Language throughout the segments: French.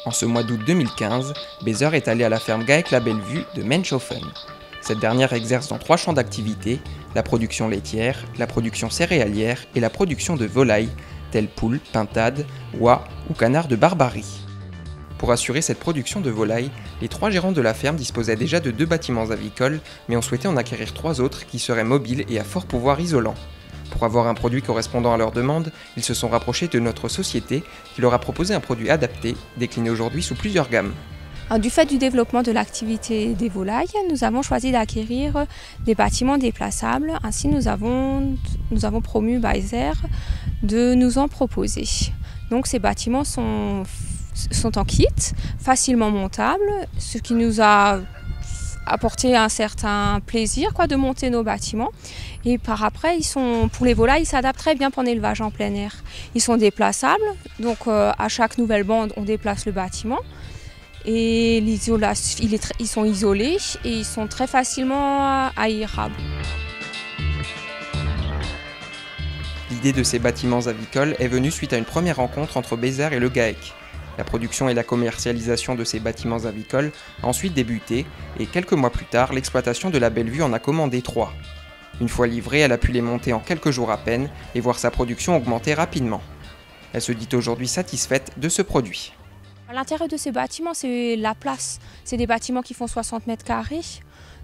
En ce mois d'août 2015, Bezer est allé à la ferme Gaec La Bellevue de Menshofen. Cette dernière exerce dans 3 champs d'activité, la production laitière, la production céréalière et la production de volailles, telles poules, pintades, oies ou canards de Barbarie. Pour assurer cette production de volailles, les 3 gérants de la ferme disposaient déjà de 2 bâtiments avicoles, mais ont souhaité en acquérir 3 autres qui seraient mobiles et à fort pouvoir isolant. Pour avoir un produit correspondant à leurs demandes, ils se sont rapprochés de notre société qui leur a proposé un produit adapté, décliné aujourd'hui sous plusieurs gammes. Du fait du développement de l'activité des volailles, nous avons choisi d'acquérir des bâtiments déplaçables. Ainsi, nous avons promu Bezer de nous en proposer. Donc ces bâtiments sont en kit, facilement montables, ce qui nous a apporté un certain plaisir de monter nos bâtiments. Et par après, pour les volailles, ils s'adaptent très bien pour l'élevage en plein air. Ils sont déplaçables, donc à chaque nouvelle bande, on déplace le bâtiment. Et ils sont isolés et ils sont très facilement aérables. L'idée de ces bâtiments avicoles est venue suite à une première rencontre entre Bezer et le Gaec. La production et la commercialisation de ces bâtiments avicoles a ensuite débuté et quelques mois plus tard, l'exploitation de la Bellevue en a commandé 3. Une fois livrée, elle a pu les monter en quelques jours à peine et voir sa production augmenter rapidement. Elle se dit aujourd'hui satisfaite de ce produit. L'intérêt de ces bâtiments, c'est la place. C'est des bâtiments qui font 60 mètres carrés.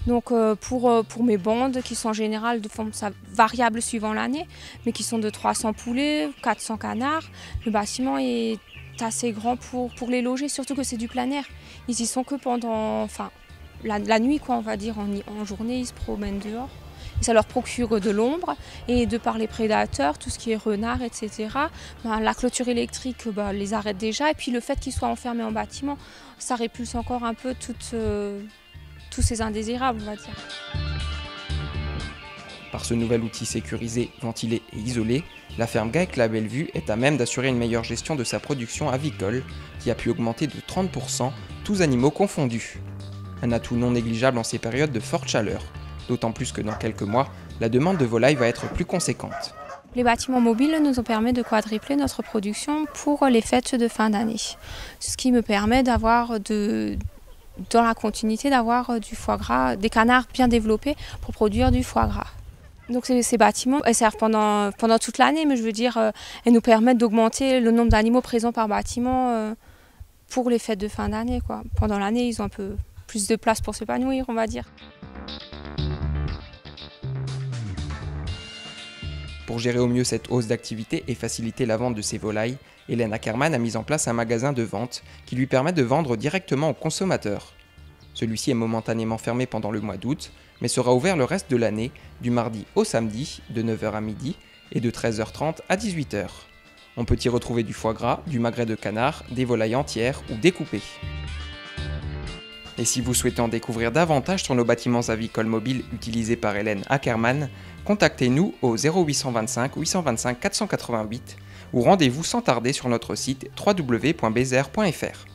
Donc pour mes bandes, qui sont en général de forme variable suivant l'année, mais qui sont de 300 poulets, 400 canards, le bâtiment est assez grand pour les loger, surtout que c'est du plein air. Ils y sont que pendant la nuit, on va dire, en journée, ils se promènent dehors. Et ça leur procure de l'ombre et de par les prédateurs, tout ce qui est renards, etc. La clôture électrique les arrête déjà et puis le fait qu'ils soient enfermés en bâtiment, ça répulse encore un peu tous ces indésirables, on va dire. Par ce nouvel outil sécurisé, ventilé et isolé, la ferme Gaec La Bellevue est à même d'assurer une meilleure gestion de sa production avicole qui a pu augmenter de 30%, tous animaux confondus. Un atout non négligeable en ces périodes de forte chaleur. D'autant plus que dans quelques mois, la demande de volailles va être plus conséquente. Les bâtiments mobiles nous ont permis de quadrupler notre production pour les fêtes de fin d'année. Ce qui me permet d'avoir dans la continuité d'avoir du foie gras, des canards bien développés pour produire du foie gras. Donc ces bâtiments elles servent pendant toute l'année, mais je veux dire, elles nous permettent d'augmenter le nombre d'animaux présents par bâtiment pour les fêtes de fin d'année. Pendant l'année, ils ont un peu plus de place pour s'épanouir, on va dire. Pour gérer au mieux cette hausse d'activité et faciliter la vente de ses volailles, Hélène Ackermann a mis en place un magasin de vente qui lui permet de vendre directement aux consommateurs. Celui-ci est momentanément fermé pendant le mois d'août, mais sera ouvert le reste de l'année, du mardi au samedi, de 9 h à midi et de 13 h 30 à 18 h. On peut y retrouver du foie gras, du magret de canard, des volailles entières ou découpées. Et si vous souhaitez en découvrir davantage sur nos bâtiments avicoles mobiles utilisés par Hélène Ackermann, contactez-nous au 0825 825 488 ou rendez-vous sans tarder sur notre site www.bezer.fr.